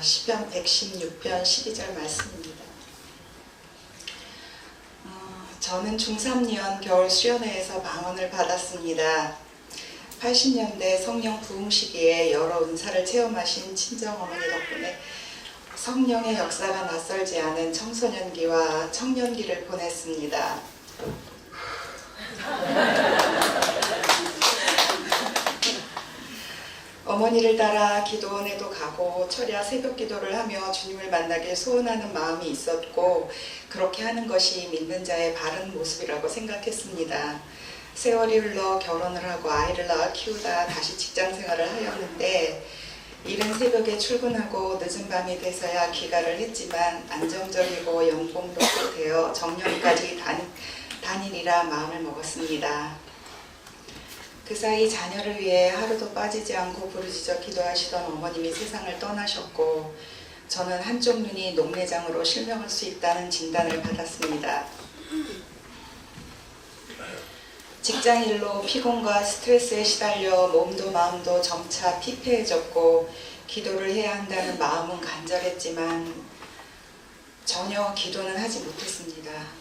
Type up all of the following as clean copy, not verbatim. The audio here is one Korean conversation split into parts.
시편 116편 12절 말씀입니다. 저는 중3년 겨울 수련회에서 방언을 받았습니다. 80년대 성령 부흥 시기에 여러 은사를 체험하신 친정어머니 덕분에 성령의 역사가 낯설지 않은 청소년기와 청년기를 보냈습니다. 어머니를 따라 기도원에도 가고 철야 새벽 기도를 하며 주님을 만나길 소원하는 마음이 있었고, 그렇게 하는 것이 믿는 자의 바른 모습이라고 생각했습니다. 세월이 흘러 결혼을 하고 아이를 낳아 키우다 다시 직장 생활을 하였는데, 이른 새벽에 출근하고 늦은 밤이 돼서야 귀가를 했지만 안정적이고 연봉도 꽤 되어 정년까지 다니리라 마음을 먹었습니다. 그 사이 자녀를 위해 하루도 빠지지 않고 부르짖어 기도하시던 어머님이 세상을 떠나셨고, 저는 한쪽 눈이 녹내장으로 실명할 수 있다는 진단을 받았습니다. 직장일로 피곤과 스트레스에 시달려 몸도 마음도 점차 피폐해졌고, 기도를 해야 한다는 마음은 간절했지만 전혀 기도는 하지 못했습니다.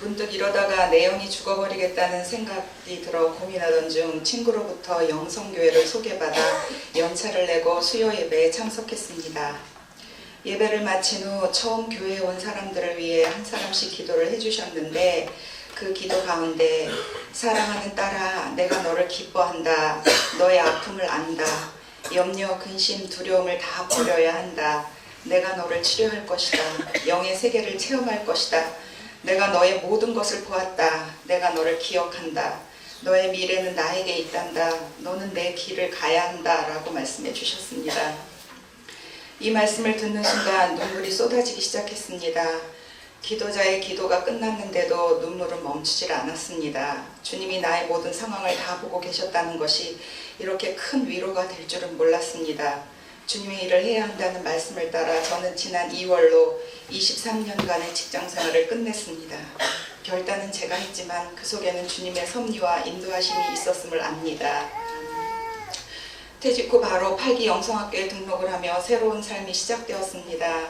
문득 이러다가 내 영이 죽어버리겠다는 생각이 들어 고민하던 중 친구로부터 영성교회를 소개받아 연차를 내고 수요 예배에 참석했습니다. 예배를 마친 후 처음 교회에 온 사람들을 위해 한 사람씩 기도를 해주셨는데, 그 기도 가운데 사랑하는 딸아, 내가 너를 기뻐한다. 너의 아픔을 안다. 염려, 근심, 두려움을 다 버려야 한다. 내가 너를 치료할 것이다. 영의 세계를 체험할 것이다. 내가 너의 모든 것을 보았다. 내가 너를 기억한다. 너의 미래는 나에게 있단다. 너는 내 길을 가야 한다. 라고 말씀해 주셨습니다. 이 말씀을 듣는 순간 눈물이 쏟아지기 시작했습니다. 기도자의 기도가 끝났는데도 눈물은 멈추질 않았습니다. 주님이 나의 모든 상황을 다 보고 계셨다는 것이 이렇게 큰 위로가 될 줄은 몰랐습니다. 주님의 일을 해야 한다는 말씀을 따라 저는 지난 2월로 23년간의 직장생활을 끝냈습니다. 결단은 제가 했지만 그 속에는 주님의 섭리와 인도하심이 있었음을 압니다. 퇴직 후 바로 8기 영성학교에 등록을 하며 새로운 삶이 시작되었습니다.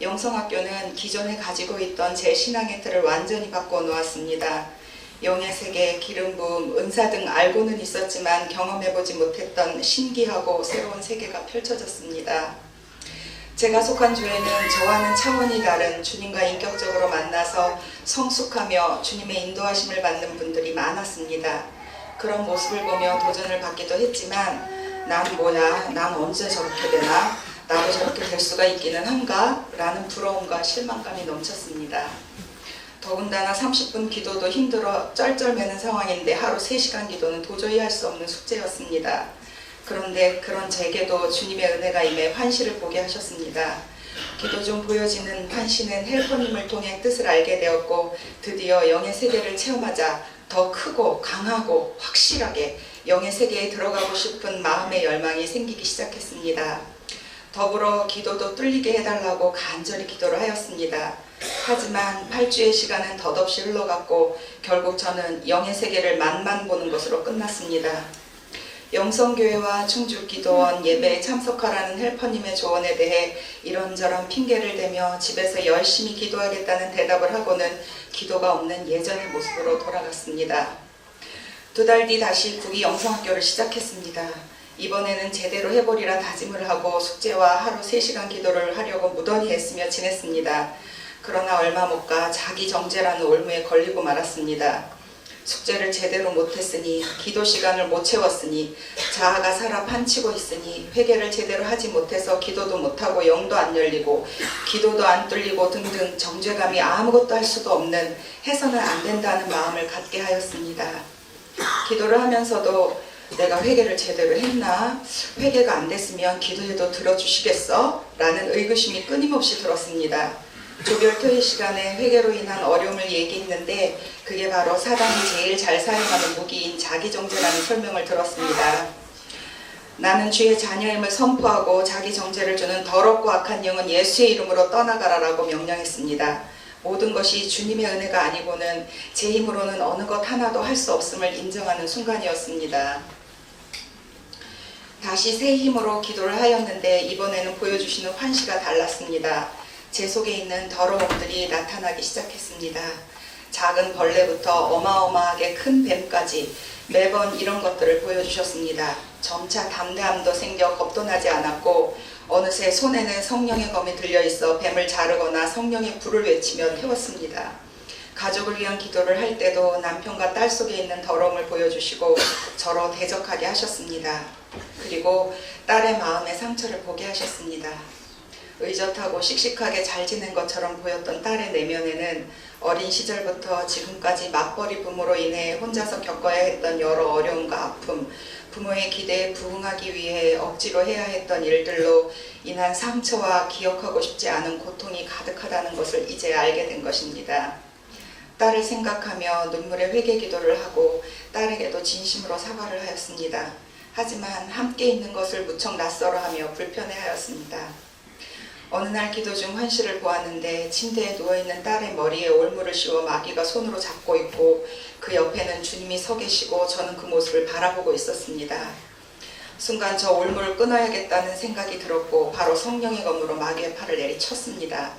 영성학교는 기존에 가지고 있던 제 신앙의 틀을 완전히 바꿔 놓았습니다. 영의 세계, 기름 부음, 은사 등 알고는 있었지만 경험해보지 못했던 신기하고 새로운 세계가 펼쳐졌습니다. 제가 속한 교회는 저와는 차원이 다른 주님과 인격적으로 만나서 성숙하며 주님의 인도하심을 받는 분들이 많았습니다. 그런 모습을 보며 도전을 받기도 했지만 난 뭐냐, 난 언제 저렇게 되나, 나도 저렇게 될 수가 있기는 한가? 라는 부러움과 실망감이 넘쳤습니다. 더군다나 30분 기도도 힘들어 쩔쩔매는 상황인데 하루 3시간 기도는 도저히 할 수 없는 숙제였습니다. 그런데 그런 제게도 주님의 은혜가 임해 환시를 보게 하셨습니다. 기도 중 보여지는 환시는 헬퍼님을 통해 뜻을 알게 되었고, 드디어 영의 세계를 체험하자 더 크고 강하고 확실하게 영의 세계에 들어가고 싶은 마음의 열망이 생기기 시작했습니다. 더불어 기도도 뚫리게 해달라고 간절히 기도를 하였습니다. 하지만 8주의 시간은 덧없이 흘러갔고 결국 저는 영의 세계를 맛만 보는 것으로 끝났습니다. 영성교회와 충주기도원 예배에 참석하라는 헬퍼님의 조언에 대해 이런저런 핑계를 대며 집에서 열심히 기도하겠다는 대답을 하고는 기도가 없는 예전의 모습으로 돌아갔습니다. 2달 뒤 다시 구기 영성학교를 시작했습니다. 이번에는 제대로 해보리라 다짐을 하고 숙제와 하루 3시간 기도를 하려고 무던히 애쓰며 지냈습니다. 그러나 얼마 못 가 자기 정죄라는 올무에 걸리고 말았습니다. 숙제를 제대로 못했으니, 기도 시간을 못 채웠으니, 자아가 살아 판치고 있으니, 회개를 제대로 하지 못해서 기도도 못하고 영도 안 열리고 기도도 안 뚫리고 등등 정죄감이 아무것도 할 수도 없는, 해서는 안 된다는 마음을 갖게 하였습니다. 기도를 하면서도 내가 회개를 제대로 했나? 회개가 안 됐으면 기도해도 들어주시겠어? 라는 의구심이 끊임없이 들었습니다. 조별 토의 시간에 회개로 인한 어려움을 얘기했는데 그게 바로 사단이 제일 잘 사용하는 무기인 자기정죄라는 설명을 들었습니다. 나는 주의 자녀임을 선포하고 자기정죄를 주는 더럽고 악한 영은 예수의 이름으로 떠나가라라고 명령했습니다. 모든 것이 주님의 은혜가 아니고는 제 힘으로는 어느 것 하나도 할 수 없음을 인정하는 순간이었습니다. 다시 새 힘으로 기도를 하였는데 이번에는 보여주시는 환시가 달랐습니다. 제 속에 있는 더러움들이 나타나기 시작했습니다. 작은 벌레부터 어마어마하게 큰 뱀까지 매번 이런 것들을 보여주셨습니다. 점차 담대함도 생겨 겁도 나지 않았고 어느새 손에는 성령의 검이 들려있어 뱀을 자르거나 성령의 불을 외치며 태웠습니다. 가족을 위한 기도를 할 때도 남편과 딸 속에 있는 더러움을 보여주시고 저로 대적하게 하셨습니다. 그리고 딸의 마음의 상처를 보게 하셨습니다. 의젓하고 씩씩하게 잘 지낸 것처럼 보였던 딸의 내면에는 어린 시절부터 지금까지 맞벌이 부모로 인해 혼자서 겪어야 했던 여러 어려움과 아픔, 부모의 기대에 부응하기 위해 억지로 해야 했던 일들로 인한 상처와 기억하고 싶지 않은 고통이 가득하다는 것을 이제 알게 된 것입니다. 딸을 생각하며 눈물의 회개 기도를 하고 딸에게도 진심으로 사과를 하였습니다. 하지만 함께 있는 것을 무척 낯설어하며 불편해하였습니다. 어느 날 기도 중 환시를 보았는데 침대에 누워있는 딸의 머리에 올무를 씌워 마귀가 손으로 잡고 있고 그 옆에는 주님이 서 계시고 저는 그 모습을 바라보고 있었습니다. 순간 저 올무를 끊어야겠다는 생각이 들었고 바로 성령의 검으로 마귀의 팔을 내리쳤습니다.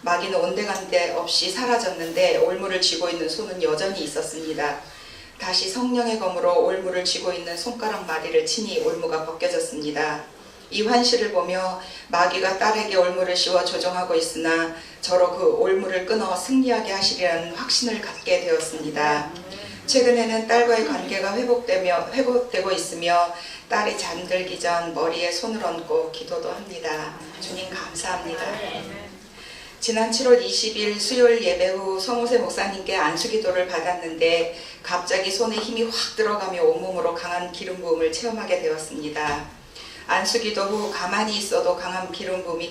마귀는 온데간데 없이 사라졌는데 올무를 쥐고 있는 손은 여전히 있었습니다. 다시 성령의 검으로 올무를 쥐고 있는 손가락 마디를 치니 올무가 벗겨졌습니다. 이 환시를 보며 마귀가 딸에게 올무를 씌워 조종하고 있으나 저로 그 올무를 끊어 승리하게 하시리라는 확신을 갖게 되었습니다. 최근에는 딸과의 관계가 회복되고 있으며 딸이 잠들기 전 머리에 손을 얹고 기도도 합니다. 주님 감사합니다. 지난 7월 20일 수요일 예배 후 성호세 목사님께 안수기도를 받았는데 갑자기 손에 힘이 확 들어가며 온몸으로 강한 기름 부음을 체험하게 되었습니다. 안수기도 후 가만히 있어도 강한 기름 부음이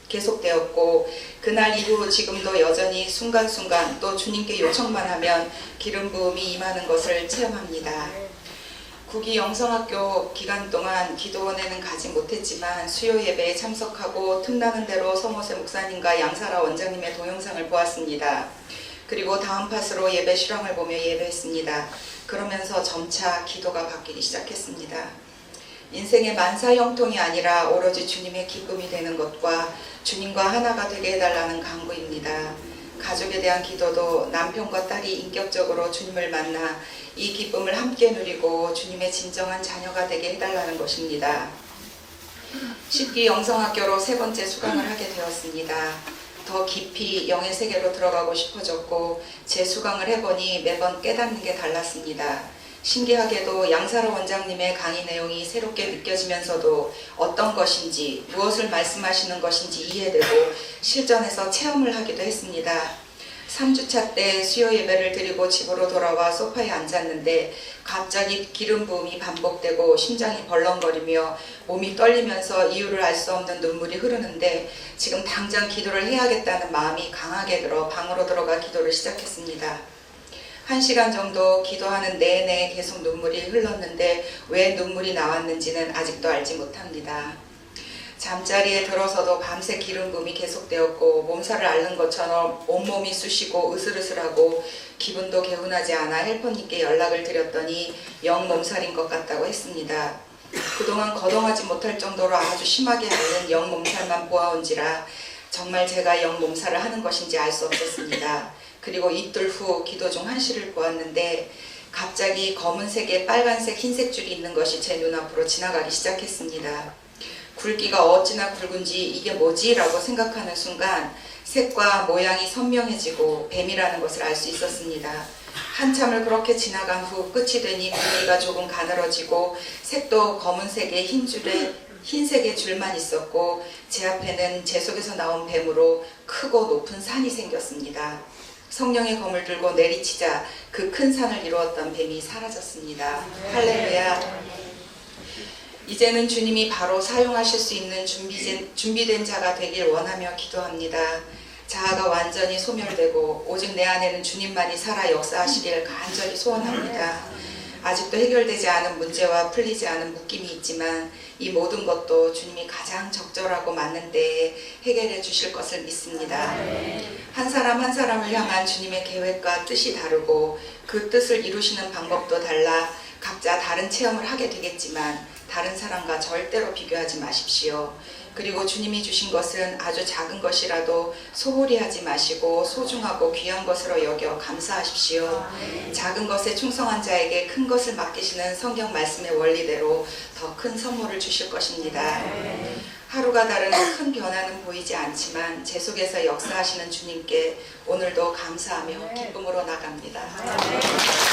계속되었고 그날 이후 지금도 여전히 순간순간 또 주님께 요청만 하면 기름 부음이 임하는 것을 체험합니다. 구기 영성학교 기간 동안 기도원에는 가지 못했지만 수요 예배에 참석하고 틈나는 대로 성호세 목사님과 양사라 원장님의 동영상을 보았습니다. 그리고 다음 팟으로 예배 실황을 보며 예배했습니다. 그러면서 점차 기도가 바뀌기 시작했습니다. 인생의 만사형통이 아니라 오로지 주님의 기쁨이 되는 것과 주님과 하나가 되게 해달라는 간구입니다. 가족에 대한 기도도 남편과 딸이 인격적으로 주님을 만나 이 기쁨을 함께 누리고 주님의 진정한 자녀가 되게 해달라는 것입니다. 10기 영성학교로 세 번째 수강을 하게 되었습니다. 더 깊이 영의 세계로 들어가고 싶어졌고 재수강을 해보니 매번 깨닫는 게 달랐습니다. 신기하게도 양사라 원장님의 강의 내용이 새롭게 느껴지면서도 어떤 것인지 무엇을 말씀하시는 것인지 이해되고 실전에서 체험을 하기도 했습니다. 3주차 때 수요 예배를 드리고 집으로 돌아와 소파에 앉았는데 갑자기 기름 부음이 반복되고 심장이 벌렁거리며 몸이 떨리면서 이유를 알 수 없는 눈물이 흐르는데 지금 당장 기도를 해야겠다는 마음이 강하게 들어 방으로 들어가 기도를 시작했습니다. 1시간 정도 기도하는 내내 계속 눈물이 흘렀는데 왜 눈물이 나왔는지는 아직도 알지 못합니다. 잠자리에 들어서도 밤새 기름 부음이 계속되었고 몸살을 앓는 것처럼 온몸이 쑤시고 으슬으슬하고 기분도 개운하지 않아 헬퍼님께 연락을 드렸더니 영 몸살인 것 같다고 했습니다. 그동안 거동하지 못할 정도로 아주 심하게 앓는 영 몸살만 보아온지라 정말 제가 영 몸살을 하는 것인지 알 수 없었습니다. 그리고 이틀 후 기도 중 환시를 보았는데 갑자기 검은색에 빨간색, 흰색 줄이 있는 것이 제 눈앞으로 지나가기 시작했습니다. 굵기가 어찌나 굵은지 이게 뭐지? 라고 생각하는 순간 색과 모양이 선명해지고 뱀이라는 것을 알 수 있었습니다. 한참을 그렇게 지나간 후 끝이 되니 굵기가 조금 가늘어지고 색도 검은색의 흰색의 줄만 있었고 제 앞에는 제 속에서 나온 뱀으로 크고 높은 산이 생겼습니다. 성령의 검을 들고 내리치자 그 큰 산을 이루었던 뱀이 사라졌습니다. 할렐루야. 이제는 주님이 바로 사용하실 수 있는 준비된 자가 되길 원하며 기도합니다. 자아가 완전히 소멸되고 오직 내 안에는 주님만이 살아 역사하시기를 간절히 소원합니다. 아직도 해결되지 않은 문제와 풀리지 않은 묶임이 있지만 이 모든 것도 주님이 가장 적절하고 맞는 때에 해결해 주실 것을 믿습니다. 한 사람 한 사람을 향한 주님의 계획과 뜻이 다르고 그 뜻을 이루시는 방법도 달라 각자 다른 체험을 하게 되겠지만 다른 사람과 절대로 비교하지 마십시오. 그리고 주님이 주신 것은 아주 작은 것이라도 소홀히 하지 마시고 소중하고 귀한 것으로 여겨 감사하십시오. 작은 것에 충성한 자에게 큰 것을 맡기시는 성경 말씀의 원리대로 더 큰 선물을 주실 것입니다. 하루가 다른 큰 변화는 보이지 않지만 제 속에서 역사하시는 주님께 오늘도 감사하며 기쁨으로 나갑니다.